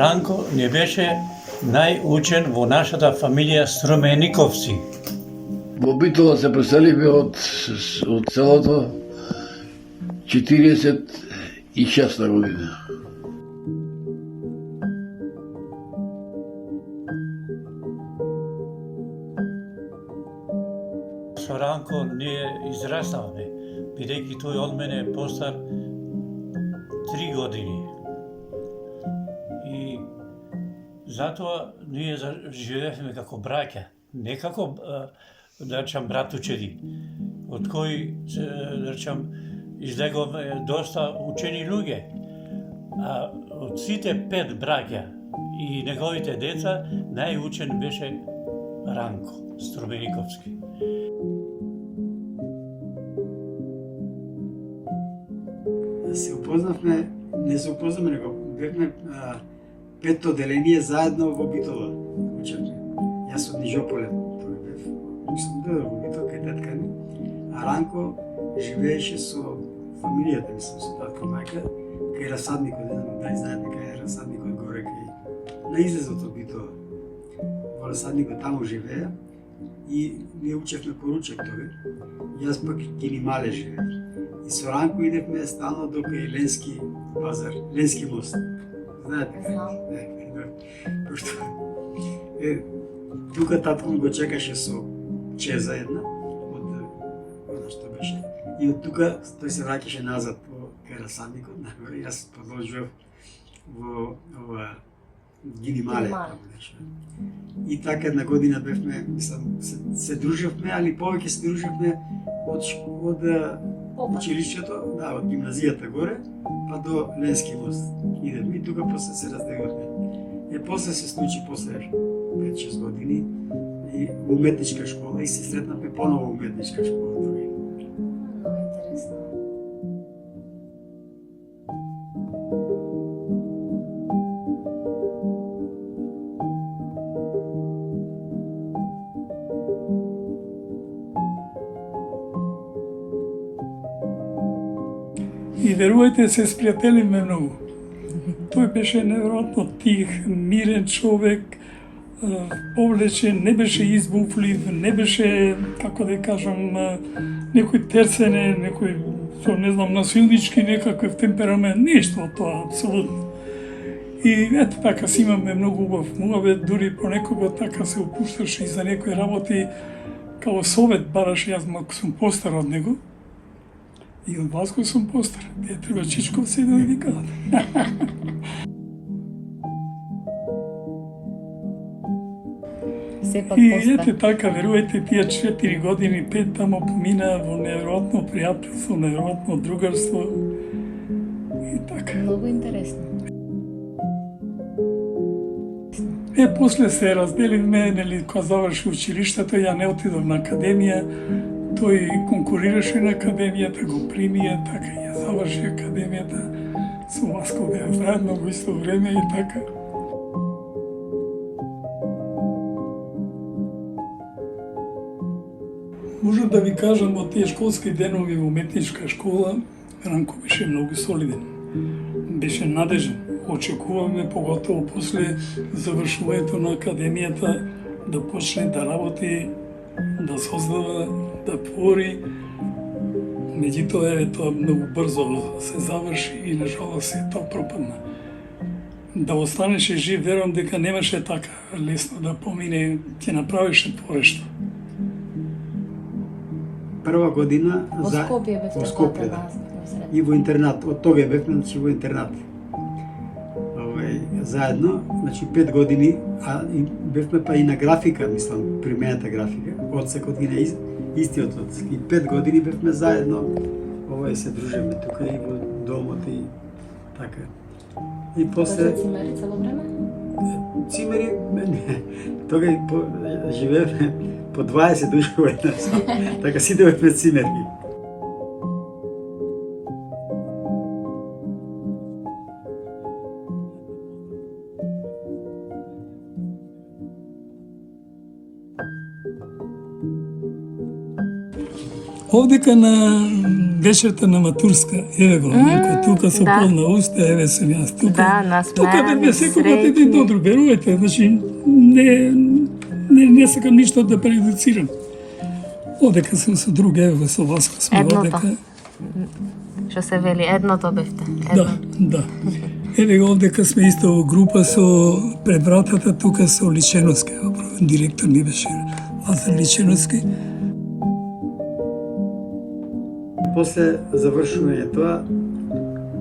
Ранко не беше најучен во нашата фамилија Струмениковци. Во Битола се преселивме од селото 46 година. Со Ранко ние израставме, бидејќи тој од мене е постар 3 години. И затоа ние живеевме како браќа, не како да речам братучеди, од кои да речам излеговме доста учени луѓе. А од сите 5 браќа и неговите деца најучен беше Ранко Струмениковски. Се упознавме, не се упознавме, него бевме петто деление заедно во Битола. Учевме. Јас од Нижополе, тој бев. Сум додел во Битола кај татка ми. А Ранко живееше со фамилијата, мислам, со татка мајка, кај Расадникот, не знам дали знаете кај е Расадникот горе кај на излезот од Битола. Во Расадникот таму живеа и ние учевме поручек тој. Јас пак Гинимале живеев. И со Ранко идевме стално до кај Ленски пазар, Ленски мост. Знаете кај? Пошто тука таткон го чекаше со чеза една од што беше. И од тука тој се враќаше назад по кај Расадникот, нагоре, и јас продолжував во ова Гинимале. И така една година бевме, мислам, се дружевме, али повеќе се дружевме од училишето, да, од гимназијата горе, па до Ленски мост. Идевме и тука после се разделивме. После се случи, после 5-6 години, и во уметничка школа, и се сретнавме поново во уметничка школа. Много интересно. И верувајте, се спријателивме многу. Тој беше неверојатно тих, мирен човек, повлечен, не беше избуфлив, не беше, како да кажам, некој терсене, некој, со не знам, насилнички некаков темперамент, ништо од тоа, апсолутно. И ето така си имаме многу убав муабет, дури понекогот така се опушташе и за некои работи, као совет бараше, јас малку сум постар од него, и од вас кој сум постар, тие треба Чичковци да викаат. И ете така, верувајте, тие 4 години, 5 тамо помина во неверојатно пријателство, неверојатно другарство. И така. Многу интересно. После се разделивме, нели, кога заврши училиштето, ја не отидов на академија, тој конкурираше на академијата, го примија, така и ја заврши академијата, со Васко беа заедно во исто време и така. Можам да ви кажам, од тие школски денови во уметничка школа, Ранко беше многу солиден, беше надежен. Очекуваме, поготово после завршувањето на академијата, да почне да работи, да создава, да твори. Меѓутоа, тоа многу брзо се заврши и нажалост се тоа пропадна. Да останеше жив, верувам дека немаше така лесно да помине, ќе направише творештво. Прва година Во Скопје бевте да. И во интернат, од тога бевме, значи во интернат. Заедно, значи 5 години, а бевме па и на графика, мислам, примената графика, одсекот ги на истиот одсек. И 5 години бевме заедно, се дружиме тука и до домот и така. И После после цимери цело време? цимери, тога и живеевме по 20 души во една соба, така сите бевме цимерки. Овдека на вечерта на Матурска, еве го, некој тука со да. полна уста, еве сум јас тука. Да, насмеани, Тука бевме секогаш еден среќни. до друг, верувате, значи не сакам ништо да прejudicирам. Овдека сум со друг, еве го, со Васко сме Едното. овдека. Што се вели, едното бевте. Да, да. Еве го, овдека сме исто во група со пред вратата тука со Личеновски, директор ни беше Лазар Личеновски. После завршување тоа,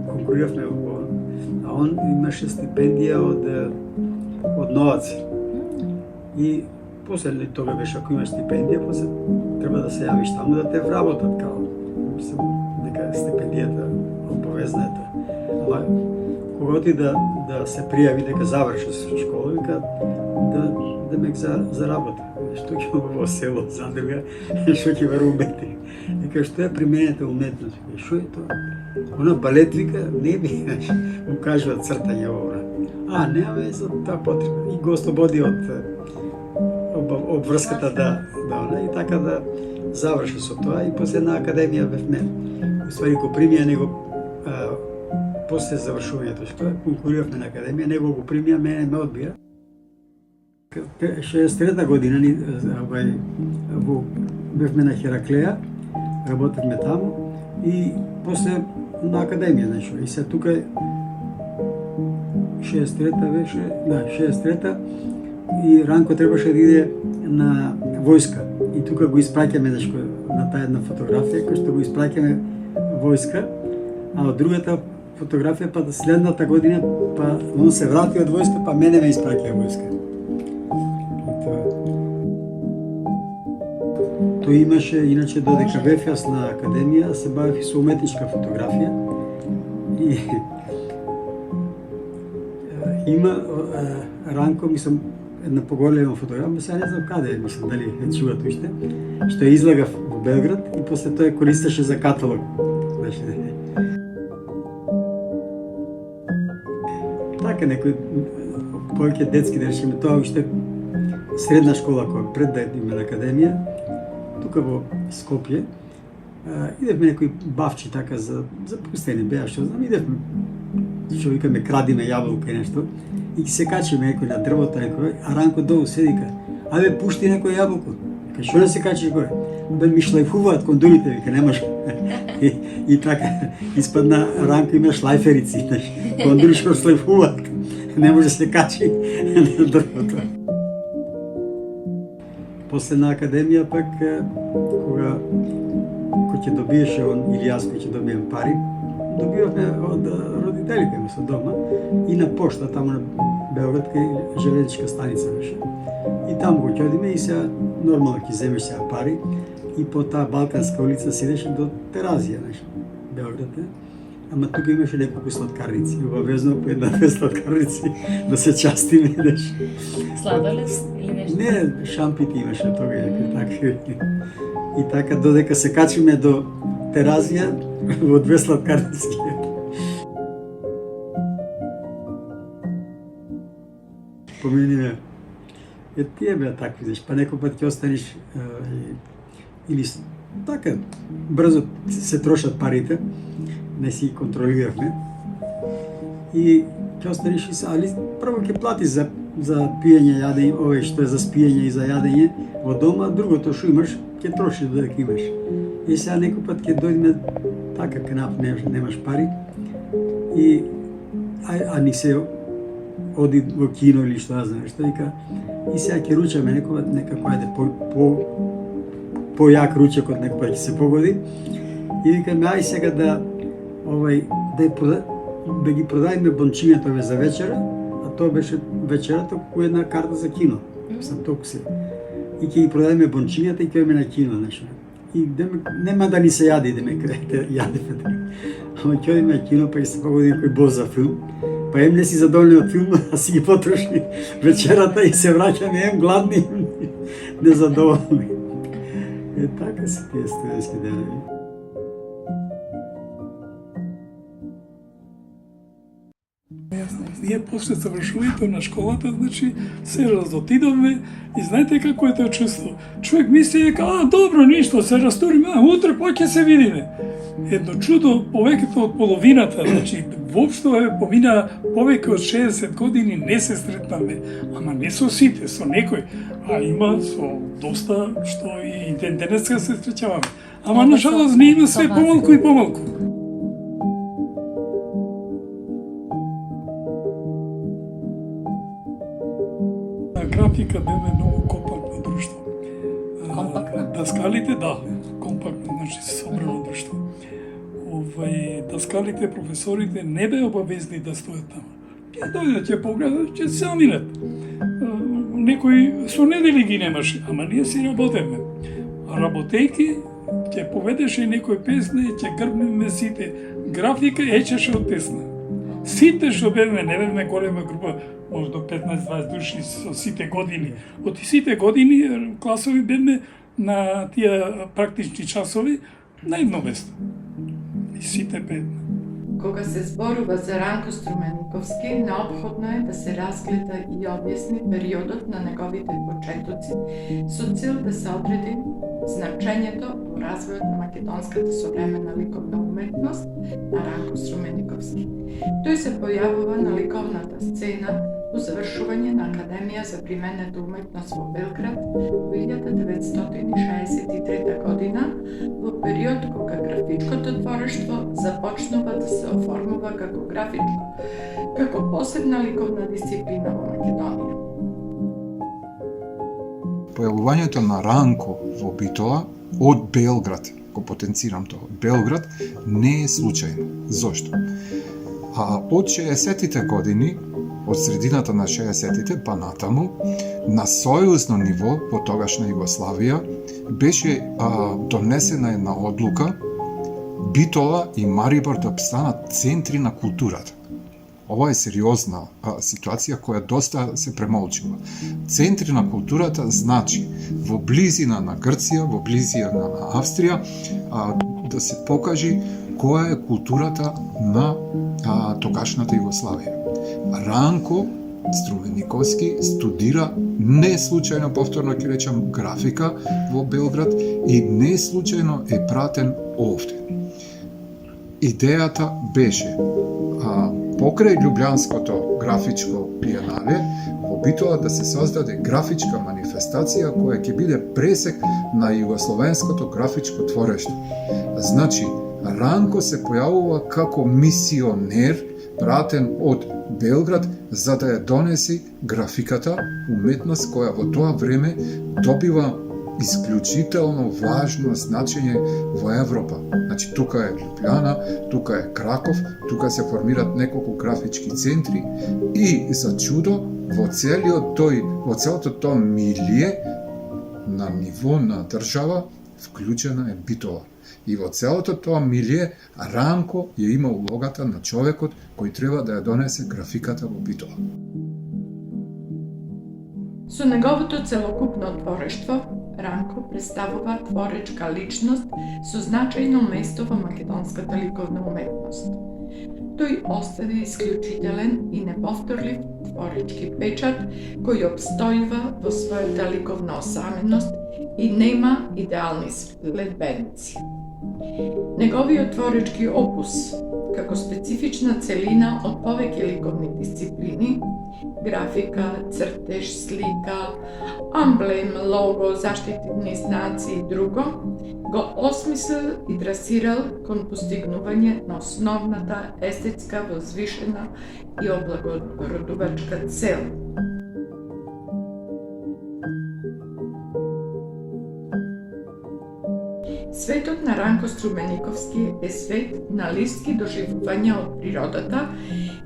конкуриравме во, а он имаше стипендија од Новац. И после тога беше, ако имаш стипендија, после треба да се јавиш таму да те вработат, као, мислам, дека стипендијата обовезна е тоа. Ама, кога ти да се пријави дека заврши школа, вика, да ме заработи. Што ќе во село, задруга, што ќе ве умети. Вика, што е применета уметност? Што е тоа? Она балет, вика, не би, му кажува цртање ова. А, немаме за тоа потреба. И го ослободи од обврската да она, и така да заврши со тоа. И после на академија бевме, уствари го примија него, после завршувањето, што конкуриравме на академија, него го примија, мене ме одбија. 63-та година бевме на Хераклеја, работевме таму и после на академија нешто. И се тука 63-та беше, да, 63-та и Ранко требаше да иде на војска. И тука го испраќаме нешто на таа една фотографија, кој што го испраќаме војска, а од другата фотографија па следната година па он се врати од војска, па мене ме испраќа војска. Тој имаше, иначе додека бев јас на академија, се бавев и со уметничка фотографија. И има Ранко, мислам, една поголема фотографија, сега не знам каде е, мислам, дали е чуват уште, што ја излагав во Белград и после тоа ја користеше за каталог. Така, некои повеќе детски, да речеме, тоа уште средна школа, која пред да идеме на академија, тука во Скопје, идевме некои бавчи така за пустени беа, што знам, идевме, што викаме, крадиме јаболка и нешто, и се качиме некој на дрвото некој, а Ранко долу седика, абе пушти некој јаболко, вика, што не се качиш горе? Абе ми шлајфуваат кондурите, вика, немаш. И така, испадна Ранко има шлајферици, кондури што шлајфуваат, не може да се качи на дрвото. После на академија пак, кога ќе добиеше он или јас кој ќе добием пари, добивавме од родителите ми со дома и на пошта, таму на Белград, кај железничка станица беше. И таму го ќодиме и сега нормално ќе земеш сега пари и по таа Балканска улица си идеше до Теразија, Белград е. Ама тука имаше неколку сладкарници, обавезно по една-две сладкарници да се частиме. Сладолед или нешто? Не, шампити имаше тога некои такви. И така додека се качиме до Теразија во две сладкарници. Помениме, тие беа такви, знаеш, па некој пат ќе останеш или така брзо се трошат парите, не си контролиравме. И ќе останеш, али прво ќе платиш за пиење, јадење, овој што е за спиење и за јадење во дома, другото што имаш ќе трошиш додека имаш. И сега некој пат ќе дојдеме така кнап, немаш пари и а ни се оди во кино или што знам што, вика, и сега ќе ручаме некој пат некако ајде појак ручекот некој пат ќе се погоди и викаме ај сега да да ги продајме бончињата за вечера, а тоа беше вечерата кој една карта за кино. Сам толку се. И ќе ги продајме бончињата и ќе одиме на кино нешто. И нема да ни се јади, јадиме. Ама ќе одиме кино, па и се погоди некој боз за филм. Па не си задоволни од филма, а си ги потроши вечерата и се враќаме гладни, незадоволни. Така се тие студентски денови. Ние после завршувањето на школата, значи, се разотидовме и знаете како е тоа чувство. Човек мисли дека, добро, ништо, се расториме, утре па ќе се видиме. Едно чудо, повеќето од половината, значи, воопшто помина повеќе од 60 години не се сретнаме, ама не со сите, со некој, а има со доста што и денеска се среќаваме. Ама на жалост не има све помалку и помалку. Графика беме многу компактно друштво. Компактно? Даскалите, да, компактно, значи собрано друштво. Даскалите, професорите не беа обавезни да стојат таму. Ќе дојдат, ќе погледат, ќе се заминат. Некои со недели ги немаше, ама ние си работевме. Работејки, ќе поведеше некој песна и ќе грбнеме сите. Графика ечеше од песна. Сите што бевме, не бевме голема група, може до 15-20 души со сите години. Од сите години класови бевме на тие практични часови на едно место. И сите бевме. Кога се зборува за Ранко Струмениковски, неопходно е да се разгледа и објасни периодот на неговите почетоци со цел да се одреди значењето во развојот на македонската современа ликовна уметност на Ранко Струмениковски. Тој се појавува на ликовната сцена по завршување на Академија за применета уметност во Белград во 1963 година, во период кога графичкото творештво започнува да се оформува како посебна ликовна дисциплина во Македонија. Појавувањето на Ранко во Битола од Белград, го потенцирам тоа, Белград не е случајно. Зошто? Од 60-тите години, од средината на 60-тите па натаму, на сојузно ниво во тогашна Југославија беше донесена една одлука Битола и Марибор да станат центри на културата. Ова е сериозна ситуација која доста се премолчува. Центри на културата значи во близина на Грција, во близина на Австрија, да се покажи која е културата на тогашната Југославија. Ранко Струмениковски студира не случајно, повторно ќе речам, графика во Белград и не случајно е пратен овде. Идејата беше покрај Љубљанското графичко биенале во Битола да се создаде графичка манифестација која ќе биде пресек на југословенското графичко творештво. Значи, Ранко се појавува како мисионер пратен од Белград за да ја донеси графиката, уметност која во тоа време добива исклучително важно значење во Европа. Значи, тука е Љубљана, тука е Краков, тука се формираат неколку графички центри и за чудо во целото тоа милие на ниво на држава вклучена е Битола. И во целото тоа милие Ранко ја има улогата на човекот кој треба да ја донесе графиката во Битола. Со неговото целокупно творештво, Ранко представува творечка личност со значајно место во македонската ликовна уметност. Тој остави исклучителен и неповторлив творечки печат кој обстојува во својата ликовна осаменост и нема идеални следбеници. Неговиот творечки опус, како специфична целина од повеќе ликовни дисциплини, графика, цртеж, слика, амблем, лого, заштитни знаци и друго, го осмислил и трасирал кон постигнување на основната естетска, возвишена и облагородувачка цел. Светот на Ранко Струмениковски е свет на лиски доживувања од природата,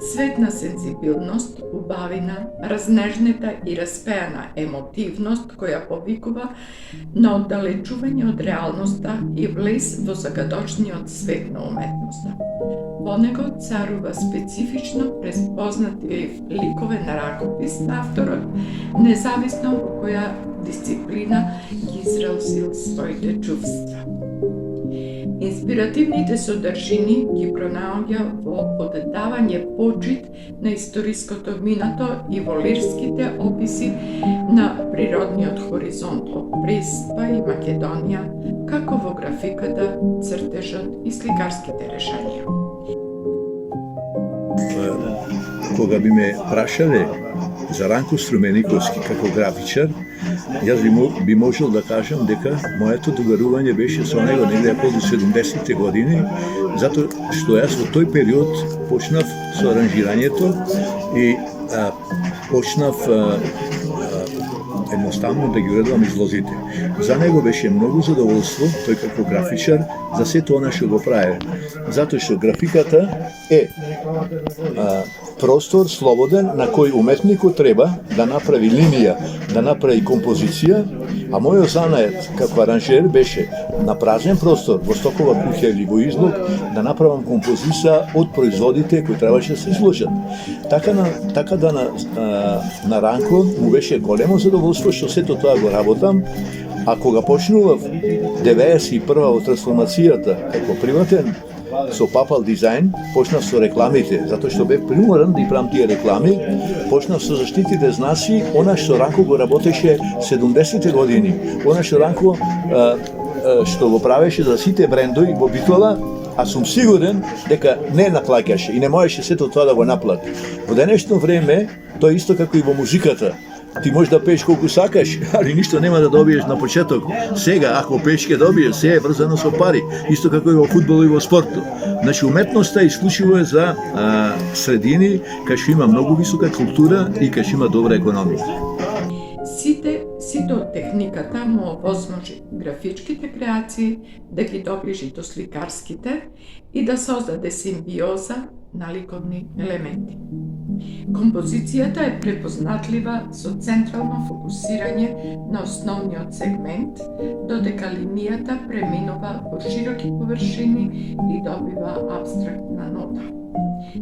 свет на сензибилност, убавина, разнежнета и распеана емотивност која повикува на оддалечување од реалноста и влез во загадочниот свет на уметноста. Во него царува специфично преспознатив ликовен ракопис на авторот, независно во која дисциплина ги изразил своите чувства. Инспиративните содржини ги пронаоѓа во оддавање почит на историското минато и во лирските описи на природниот хоризонт од Преспа и Македонија, како во графиката, цртежот и сликарските решенија. Кога би ме прашале за Ранко Струмениковски како графичар, јас би можел да кажам дека моето доверување беше со него негде по 70-те години, затоа што јас во тој период почнав со аранжирањето и почнав едноставно да ги уредувам излозите. За него беше многу задоволство, тој како графичар, за сето она што го прави. Затоа што графиката е простор слободен на кој уметникот треба да направи линија, да направи композиција, а мојот занает како аранжер беше на празен простор во стокова куќа или во излог да направам композиција од производите кои требаше да се изложат. Така да на Ранко му беше големо задоволство што сето тоа го работам, а кога почнував 91 во трансформацијата како приватен со Papal Design, почнав со рекламите, затоа што бев приморан да и правам тие реклами, почнав со заштитите знаци, она што Ранко го работеше 70-те години, она што Ранко што го правеше за сите брендови во Битола, а сум сигурен дека не наплаќаше и не можеше сето тоа да го наплати. Во денешно време, тоа исто како и во музиката. Ти можеш да пееш колку сакаш, али ништо нема да добиеш на почеток. Сега, ако пееш ке добиеш, се е врзано со пари, исто како и во фудбал и во спортот. Значи, уметноста исклучиво е за средини кај што има многу висока култура и кај што има добра економија. Сите од техниката му овозможи графичките креации да ги доближи до сликарските и да создаде симбиоза на ликовни елементи. Композицијата е препознатлива со централно фокусирање на основниот сегмент, додека линијата преминува во широки површини и добива абстрактна нота.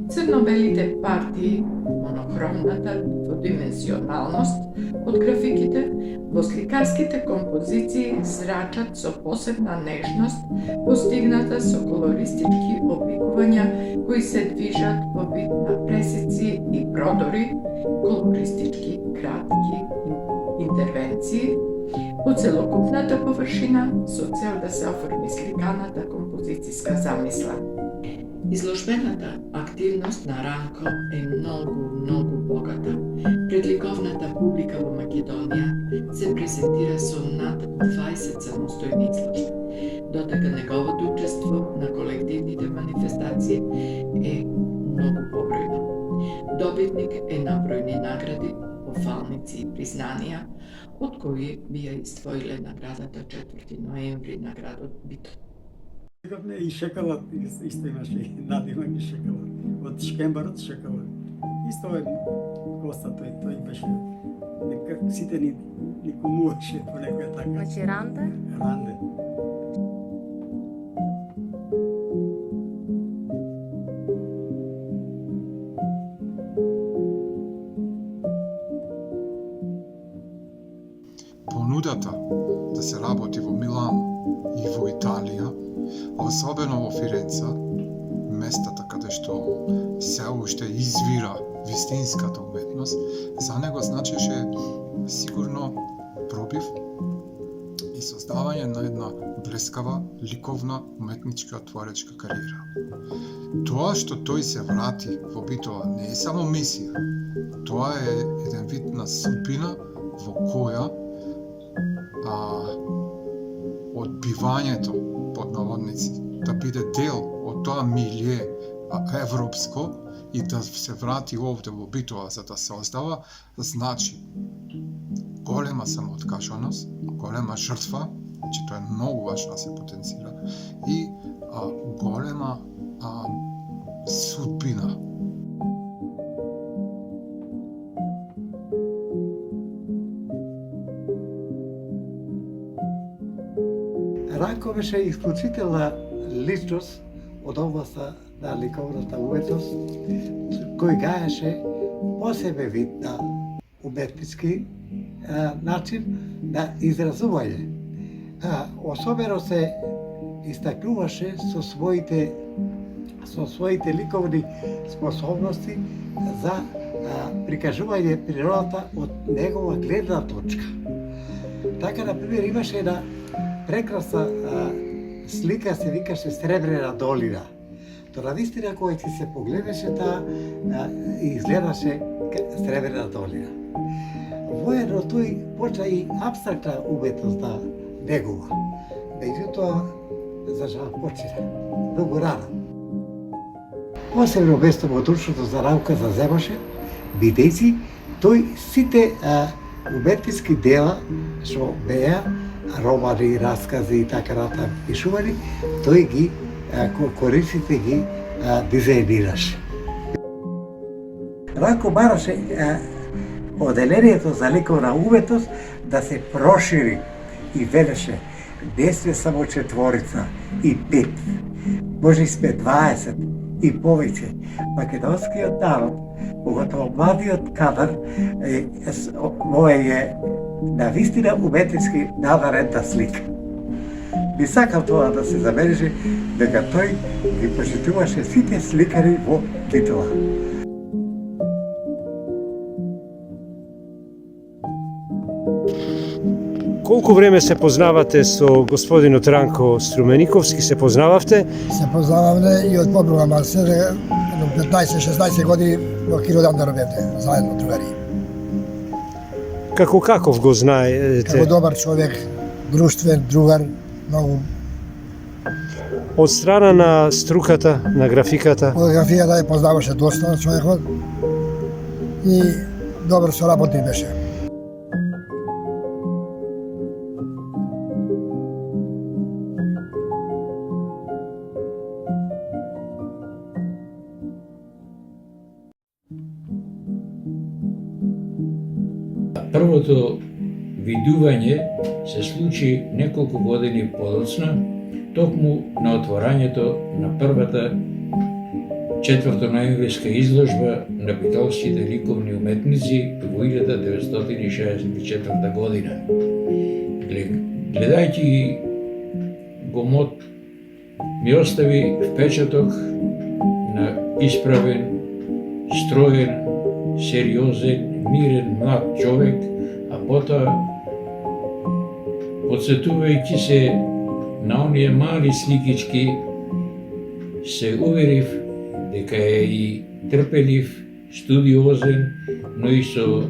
Црно-белите партии, монохромната дводимензионалност од графиките во сликарските композиции зрачат со посебна нежност, постигната со колористички обликувања кои се движат во вид на пресеци и продори, колористички кратки интервенции, по целокупната површина со цел да се оформи сликаната композициска замисла. Изложбената активност на Ранко е многу богата. Пред ликовната публика во Македонија се презентира со над 20 самостојни изложби, додека неговото учество на колективните манифестации е многу побројно. Добитник е на бројни награди, пофалници и признанија, од кои би ја издвоиле наградата 4 ноември на градот Битол. И Шекалот, исто имаше и надимак и Шекалот. Од Шкембарот Шекалот. Исто е Коста, тој беше, сите ни кумуваше по некоја така. Значи Ранде? Ранде. Понудата да се работи во Милано и во Италија, а особено во Фиренца, местата каде што се уште извира вистинската уметност, за него значеше сигурно пробив и создавање на една блескава, ликовна, уметничка, творечка кариера. Тоа што тој се врати во Битола не е само мисија, тоа е еден вид на судбина во која одбивањето, под наводници, да биде дел од тоа милје европско и да се врати овде во Битола за да се оздава, значи голема самооткажаност, голема жртва Значи, тоа е многу важно да се потенцира. И голема судбина. Ранко беше исклучителна личност од областа на ликовната уметност, кој гаеше посебен вид на уметнички начин на изразување. Особено се истакнуваше со своите ликовни способности за прикажување природата од негова гледна точка. Така, например, имаше една прекрасна слика, се викаше Сребрена долина. Тоа навистина кога ти се погледаше таа изгледаше Сребрена долина. Воедно тој почна и апстрактна уметност да негува. Меѓутоа, за жал почина многу рано. Посебно место во друштвото за наука заземаше, бидејќи тој сите уметнички дела што беа романи, раскази и така натаму пишувани, тој ги корисите ги дизајнираше. Ранко бараше оделението за ликовна уметност да се прошири и велеше не сме само четворица и 5, може и сме 20 и повеќе. Македонскиот народ, поготово младиот кадар, е навистина уметнички надарена слика. Би сакал тоа да се забележи дека тој ги почитуваше сите сликари во Битола. Колку време се познавате со господинот Ранко Струмениковски? Се познававте? Се познававме и од по-програма. Сега 15-16 години во Киродан да робевме, заедно другари. Каков го знаете? Како добар човек, друштвен, другар, многу. Од страна на струката, на графиката? Од графиката ја познаваше доста човекот и добар соработник беше. Првото видување се случи неколку години подоцна, токму на отворањето на првата 4 ноемвриска изложба на битолските ликовни уметници во 1964 година. Гледајќи го мот, ми остави впечаток на исправен, строен, сериозен, мирен, млад човек, а потоа, подсетувајќи се на оние мали сликички, се уверив дека е и трпелив, студиозен, но и со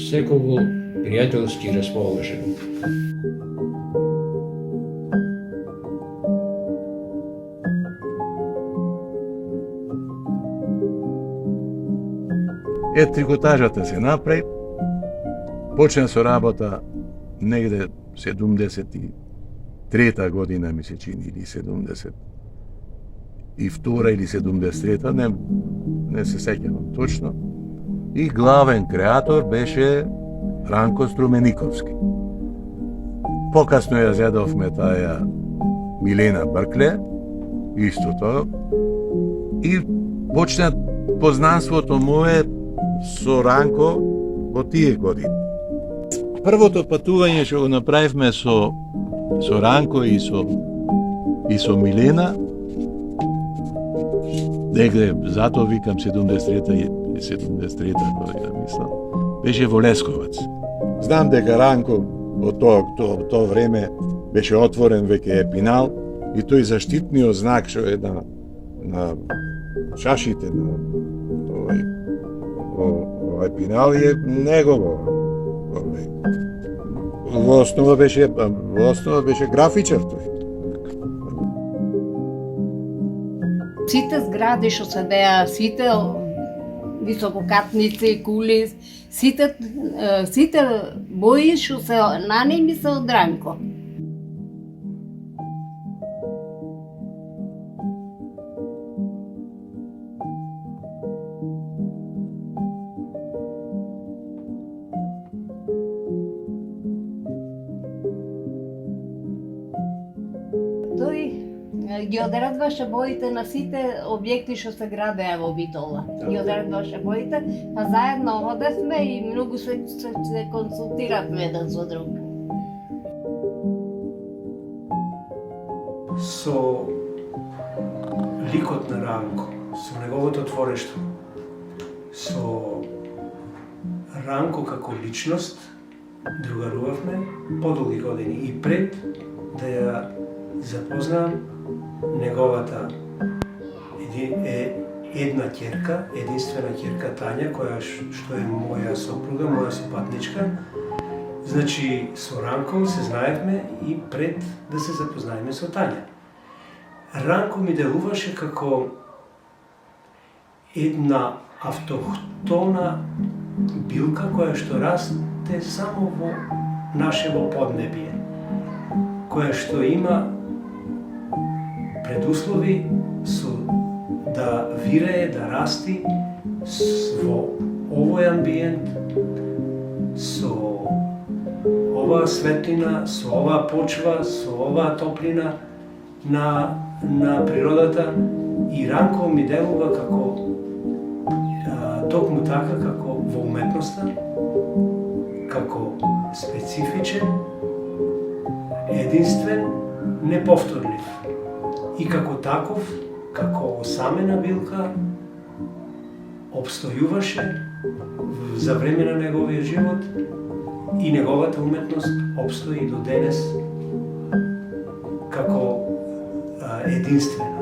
секого пријателски расположен. Трикотажата се направи, почна со работа негде 73-та година, ми се чини, или 72 или 73-та, не се сеќавам точно. И главен креатор беше Ранко Струмениковски. Покасно ја зедовме таа Милена Бркле, истото, и почна познанството мое со Ранко во тие години. Првото патување што го направивме со Ранко и со Милена, негде затоа викам 73-та година, мислам, беше во Лесковац. Знам дека Ранко во тоа време беше отворен веќе Епинал и тој заштитниот знак што е на чашите на Епинал е негово. Во основа беше графичар тој. Сите згради што се беа, сите висококатници, кули, сите бои што се нанеми се од Ранко. Ги одредваше боите на сите објекти што се градеа во Битола. Ги одредваше боите, па заедно одевме и многу се консултиравме еден со друг. Со ликот на Ранко, со неговото творештво, со Ранко како личност другарувавме подолги години и пред да ја запознам неговата една ќерка, единствена ќерка Тања, која што е моја сопруга, моја сопатничка. Значи, со Ранко се знаевме и пред да се запознаеме со Тања. Ранко ми делуваше како една автохтона билка која што расте само во нашево поднебие, која што има предуслови да вирее, да расти во овој амбиент, со оваа светлина, со оваа почва, со оваа топлина на природата. И Ранко ми делува како токму така како во уметноста, како специфичен, единствен, неповторлив. И како таков, како осамена билка, обстојуваше за време на неговиот живот и неговата уметност обстои до денес како единствена.